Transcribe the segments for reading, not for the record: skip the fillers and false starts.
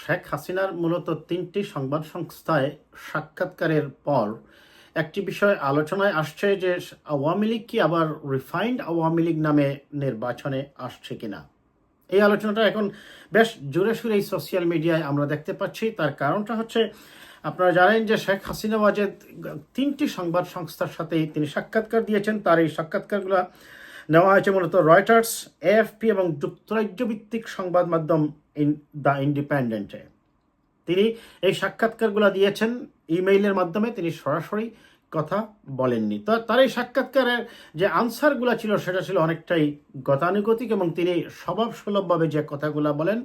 শেখ হাসিনার মূলত 3টি সংবাদ সংস্থায় সাক্ষাৎকারের পর একটি বিষয় আলোচনায় আসছে যে আওয়ামী লীগ কি আবার রিফাইন্ড আওয়ামী লীগ নামে নির্বাচনে আসছে কিনা। এই আলোচনাটা এখন বেশ জোরে সুরে এই সোশ্যাল মিডিয়ায় আমরা দেখতে পাচ্ছি। তার কারণটা হচ্ছে, আপনারা জানেন যে শেখ হাসিনা ওয়াজেদ 3টি সংবাদ সংস্থার সাথে তিনি সাক্ষাৎকার দিয়েছেন। তার এই সাক্ষাৎকারগুলো নেওয়া হয়েছে মূলত রয়টার্স, এএফপি এবং যুক্তরাজ্য ভিত্তিক সংবাদ মাধ্যম দ্য ইন্ডিপেন্ডেন্টে। তিনি এই সাক্ষাৎকারগুলো দিয়েছেন ইমেইলের মাধ্যমে, তিনি সরাসরি কথা বলেননি। তো তার এই সাক্ষাৎকারের যে আনসারগুলো ছিল সেটা ছিল অনেকটাই গতানুগতিক এবং তিনি স্বভাবসুলভভাবে যে কথাগুলো বলেন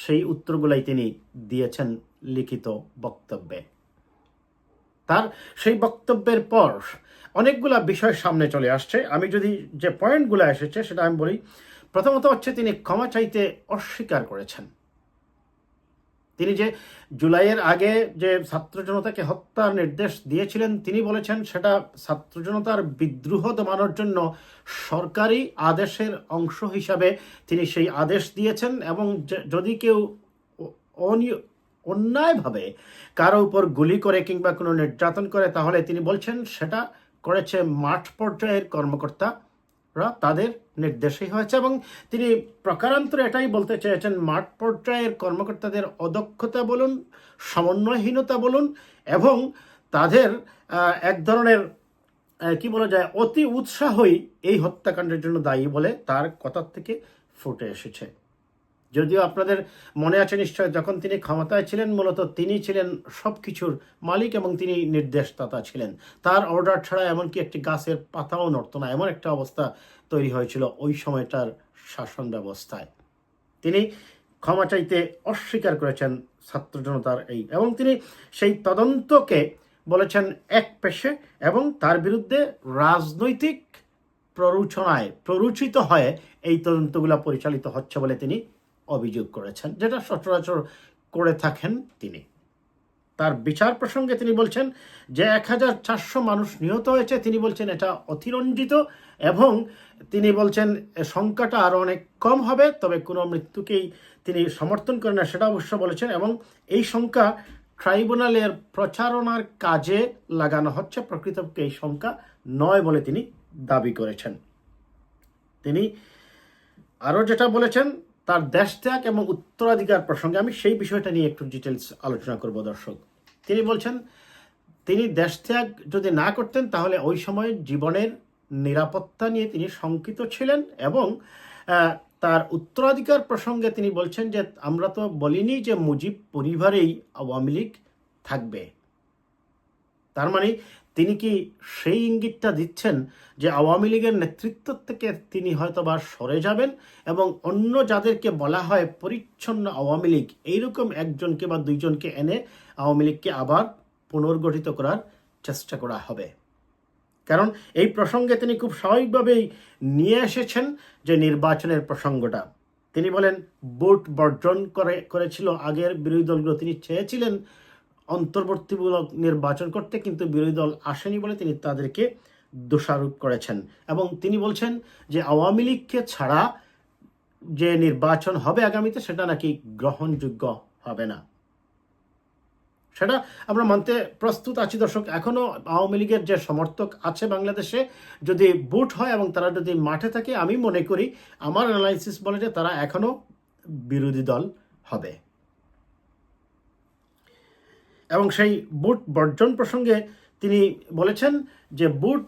সেই উত্তরগুলাই তিনি দিয়েছেন লিখিত বক্তব্যে। তার সেই বক্তব্যের পর অনেকগুলা বিষয় সামনে চলে আসছে। আমি যদি যে পয়েন্টগুলো এসেছে সেটা আমি বলি। প্রথমত হচ্ছে, তিনি ক্ষমা চাইতে অস্বীকার করেছেন। তিনি যে জুলাইয়ের আগে যে ছাত্র জনতাকে হত্যার নির্দেশ দিয়েছিলেন, তিনি বলেছেন সেটা ছাত্র জনতার বিদ্রোহ দমানোর জন্য সরকারি আদেশের অংশ হিসাবে তিনি সেই আদেশ দিয়েছেন এবং যদি কেউ অন্যায়ভাবে কারো উপর গুলি করে কিংবা কোনো নির্যাতন করে তাহলে তিনি বলছেন সেটা করেছে মাঠ পর্যায়ের কর্মকর্তারা, তাদের নির্দেশেই হয়েছে। এবং তিনি প্রকারান্তরে এটাই বলতে চেয়েছেন, মাঠ পর্যায়ের কর্মকর্তাদের অদক্ষতা বলুন, সমন্বয়হীনতা বলুন এবং তাদের এক ধরনের কি বলা যায় অতি উৎসাহই এই হত্যাকাণ্ডের জন্য দায়ী বলে তার কথার থেকে ফুটে এসেছে। যদিও আপনাদের মনে আছে নিশ্চয়, যখন তিনি ক্ষমতায় ছিলেন মূলত তিনি ছিলেন সব কিছুর মালিক এবং তিনি নির্দেশদাতা ছিলেন। তার অর্ডার ছাড়া এমনকি একটি গাছের পাতাও নড়ত না, এমন একটা অবস্থা তৈরি হয়েছিল ওই সময়টার শাসন ব্যবস্থায়। তিনি ক্ষমা চাইতে অস্বীকার করেছেন ছাত্র জনতার এবং তিনি সেই তদন্তকে বলেছেন একপেশে এবং তার বিরুদ্ধে রাজনৈতিক প্ররোচিত হয়ে এই তদন্তগুলো পরিচালিত হচ্ছে বলে তিনি অভিযোগ করেছেন, যেটা সচরাচর করে থাকেন তিনি। তার বিচার প্রসঙ্গে তিনি বলছেন যে 1400 মানুষ নিহত হয়েছে, তিনি বলছেন এটা অতিরঞ্জিত এবং তিনি বলছেন সংখ্যাটা আরও অনেক কম হবে, তবে কোনো মৃত্যুকেই তিনি সমর্থন করেন না সেটা অবশ্য বলেছেন। এবং এই সংখ্যা ট্রাইব্যুনালের প্রচারণার কাজে লাগানো হচ্ছে, প্রকৃতপক্ষে এই সংখ্যা নয় বলে তিনি দাবি করেছেন। তিনি আরও যেটা বলেছেন তার দেশ ত্যাগ এবং উত্তরাধিকার প্রসঙ্গে, আমি সেই বিষয়টা নিয়ে একটু ডিটেলস আলোচনা করব দর্শক। তিনি বলছেন তিনি দেশ ত্যাগ যদি না করতেন তাহলে ওই সময় জীবনের নিরাপত্তা নিয়ে তিনি শঙ্কিত ছিলেন এবং তার উত্তরাধিকার প্রসঙ্গে তিনি বলছেন যে আমরা তো বলিনি যে মুজিব পরিবারেই আওয়ামী লীগ থাকবে। তার মানে তিনি কি সেই ইঙ্গিতটা দিচ্ছেন যে আওয়ামী লীগের নেতৃত্ব থেকে তিনি হয়তো বা সরে যাবেন এবং অন্য যাদেরকে বলা হয় পরিচ্ছন্ন আওয়ামী লীগ, এইরকম একজনকে বা দুইজনকে এনে আওয়ামী লীগকে আবার পুনর্গঠিত করার চেষ্টা করা হবে। কারণ এই প্রসঙ্গে তিনি খুব স্বাভাবিকভাবেই নিয়ে এসেছেন যে নির্বাচনের প্রসঙ্গটা। তিনি বলেন ভোট বর্জন করেছিল আগের বিরোধী দলগুলো, তিনি চেয়েছিলেন অন্তর্বর্তীমূলক নির্বাচন করতে কিন্তু বিরোধী দল আসেনি বলে তিনি তাদেরকে দোষারোপ করেছেন এবং তিনি বলছেন যে আওয়ামী লীগকে ছাড়া যে নির্বাচন হবে আগামীতে সেটা নাকি গ্রহণযোগ্য হবে না। সেটা আমরা মানতে প্রস্তুত আছি দর্শক। এখনো আওয়ামী লীগের যে সমর্থক আছে বাংলাদেশে, যদি ভোট হয় এবং তারা যদি মাঠে থাকে, আমি মনে করি, আমার অ্যানালাইসিস বলে যে তারা এখনো বিরোধী দল হবে। এবং সেই ভোট বর্জন প্রসঙ্গে তিনি বলেছেন যে ভোট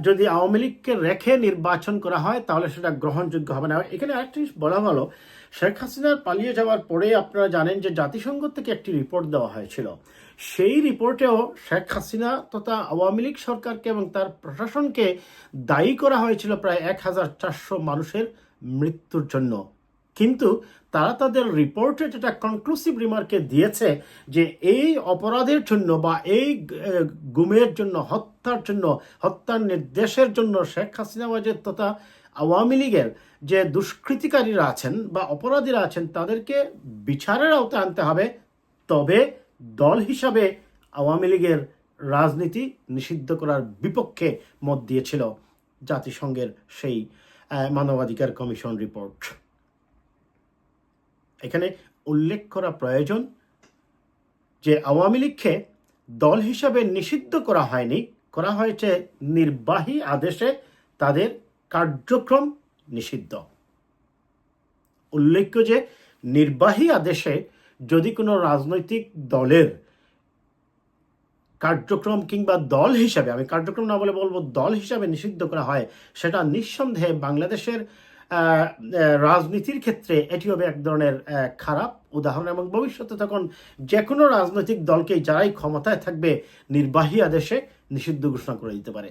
যদি আওয়ামী লীগকে রেখে নির্বাচন করা হয় তাহলে সেটা গ্রহণযোগ্য হবে না। এখানে আরেকটি বলা ভালো, শেখ হাসিনার পালিয়ে যাওয়ার পরে আপনারা জানেন যে জাতিসংঘ থেকে একটি রিপোর্ট দেওয়া হয়েছিল। সেই রিপোর্টেও শেখ হাসিনা তথা আওয়ামী লীগ সরকারকে এবং তার প্রশাসনকে দায়ী করা হয়েছিল প্রায় 1400 মানুষের মৃত্যুর জন্য। কিন্তু তারা তাদের রিপোর্টে যেটা কনক্লুসিভ রিমার্কে দিয়েছে যে এই অপরাধের জন্য বা এই গুমের জন্য, হত্যার নির্দেশের জন্য শেখ হাসিনা ওয়াজেদ তথা আওয়ামী লীগের যে দুষ্কৃতিকারীরা আছেন বা অপরাধীরা আছেন তাদেরকে বিচারের আওতায় আনতে হবে। তবে দল হিসাবে আওয়ামী লীগের রাজনীতি নিষিদ্ধ করার বিপক্ষে মত দিয়েছিল জাতিসংঘের সেই মানবাধিকার কমিশন রিপোর্ট। এখানে উল্লেখ করা প্রয়োজন যে আওয়ামী লীগকে দল হিসাবে নিষিদ্ধ করা হয়নি, করা হয়েছে নির্বাহী আদেশে তাদের কার্যক্রম নিষিদ্ধ। উল্লেখ্য যে নির্বাহী আদেশে যদি কোনো রাজনৈতিক দলের কার্যক্রম কিংবা দল হিসাবে, আমি কার্যক্রম না বলে বলবো দল হিসাবে নিষিদ্ধ করা হয়, সেটা নিঃসন্দেহে বাংলাদেশের রাজনীতির ক্ষেত্রে এটি হবে এক ধরনের খারাপ উদাহরণ, এবং ভবিষ্যতে তখন যে কোনো রাজনৈতিক দলকে যারাই ক্ষমতায় থাকবে নির্বাহী আদেশে নিষিদ্ধ ঘোষণা করে দিতে পারে।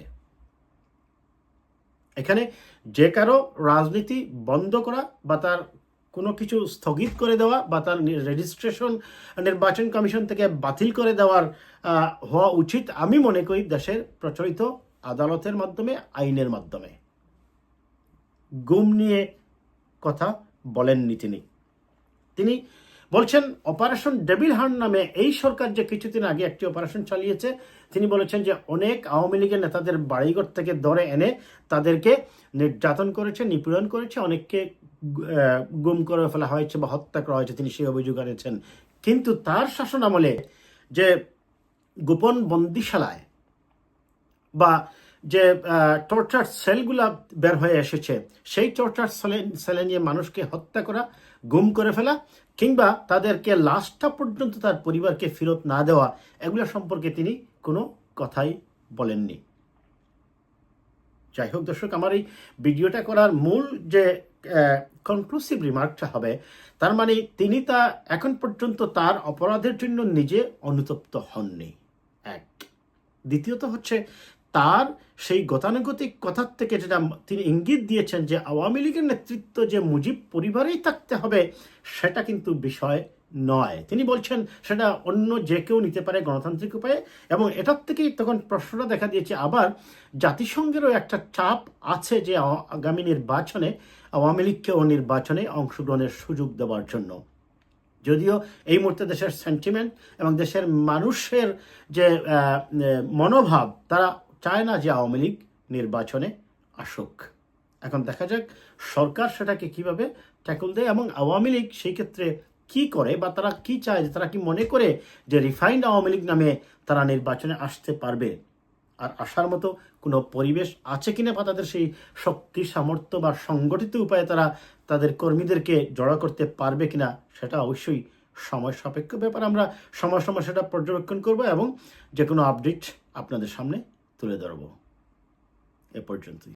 এখানে যে কারো রাজনীতি বন্ধ করা বা তার কোনো কিছু স্থগিত করে দেওয়া বা তার রেজিস্ট্রেশন নির্বাচন কমিশন থেকে বাতিল করে দেওয়ার হওয়া উচিত আমি মনে করি দেশের প্রচলিত আদালতের মাধ্যমে, আইনের মাধ্যমে। গুম নিয়ে কথা বলেননি তিনি বলছেন অপারেশন ডেভিল হান্ট নামে এই সরকার যে কিছুদিন আগে একটি অপারেশন চালিয়েছে, তিনি বলেছেন যে অনেক আওয়ামী লীগের নেতাদের বাড়িঘর থেকে ধরে এনে তাদেরকে নির্যাতন করেছে, নিপীড়ন করেছে, অনেককে গুম করে ফেলা হয়েছে বা হত্যা করা হয়েছে, তিনি সেই অভিযোগ আনেছেন। কিন্তু তার শাসন আমলে যে গোপন বন্দিশালায় বা যে টর্চার সেলগুলা বের হয়ে এসেছে, সেই টর্চার সেলে নিয়ে মানুষকে হত্যা করা, গুম করে ফেলা কিংবা তাদেরকে লাশটা পর্যন্ত তার পরিবারকে ফেরত না দেওয়া, এগুলো সম্পর্কে তিনি কোনো কথাই বলেননি। যাই হোক দর্শক, আমার এই ভিডিওটা করার মূল যে কনক্লুসিভ রিমার্কটা হবে, তার মানে তিনি তা এখন পর্যন্ত তার অপরাধের জন্য নিজে অনুতপ্ত হননি, এক। দ্বিতীয়ত হচ্ছে তার সেই গতানুগতিক কথার থেকে যেটা তিনি ইঙ্গিত দিয়েছেন যে আওয়ামী লীগের নেতৃত্ব যে মুজিব পরিবারেই থাকতে হবে, সেটা কিন্তু বিষয় নয়। তিনি বলছেন সেটা অন্য যে কেউ নিতে পারে গণতান্ত্রিক উপায়ে, এবং এটার থেকেই তখন প্রশ্নটা দেখা দিয়েছে আবার জাতিসংঘেরও একটা চাপ আছে যে আগামী নির্বাচনে আওয়ামী লীগকেও নির্বাচনে অংশগ্রহণের সুযোগ দেওয়ার জন্য। যদিও এই মুহূর্তে দেশের সেন্টিমেন্ট এবং দেশের মানুষের যে মনোভাব, তারা চায় না যে আওয়ামী লীগ নির্বাচনে আসুক। এখন দেখা যাক সরকার সেটাকে কিভাবে ট্যাকল দেয় এবং আওয়ামী লীগ সেই ক্ষেত্রে কি করে বা তারা কি চায়, তারা কি মনে করে যে রিফাইন্ড আওয়ামী লীগ নামে তারা নির্বাচনে আসতে পারবে, আর আসার মতো কোনো পরিবেশ আছে কিনা বা তাদের সেই শক্তি সামর্থ্য বা সংগঠিত উপায়ে তারা তাদের কর্মীদেরকে জড়ো করতে পারবে কিনা, সেটা অবশ্যই সময় সাপেক্ষ ব্যাপার। আমরা সময় সময় সেটা পর্যবেক্ষণ করব এবং যে কোনো আপডেট আপনাদের সামনে তুলে ধরব। এ পর্যন্তই।